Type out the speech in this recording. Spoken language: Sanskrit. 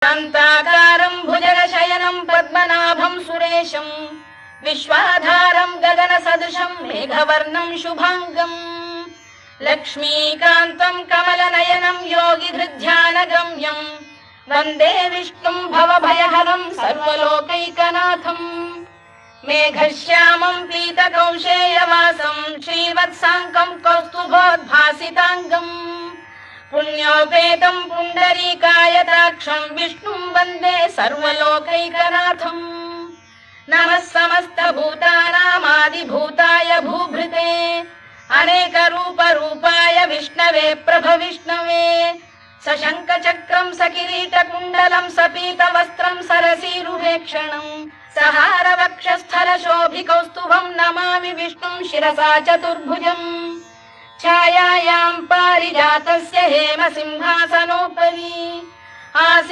शान्ताकारं भुजगशयनं पद्मनाभं सुरेशं विश्वाधारं गगनसदृशं मेघवर्णं शुभांगम् लक्ष्मीकान्तं कमलनयनं योगिधृध्यानगम्यं वन्दे विष्णुं भवभयहरं सर्वलोकैकनाथम् मेघश्यामं पीतकौशेयवासं श्रीवत्साङ्कं कौस्तुभोद्भासिताङ्गम् पुण्योपेतं पुण्डरीकायताक्षं विष्णुं वन्दे सर्वलोकैकनाथम् नमः समस्तभूतानामादिभूताय भूभृते अनेकरूपरूपाय विष्णवे प्रभविष्णवे सशङ्खचक्रं सकिरीटकुण्डलं सपीतवस्त्रं सरसीरुहेक्षणं सहारवक्षस्थलशोभिकौस्तुभं नमामि विष्णुं शिरसा चतुर्भुजम् छायायां पारिजातस्य हेमसिंहासनोपरि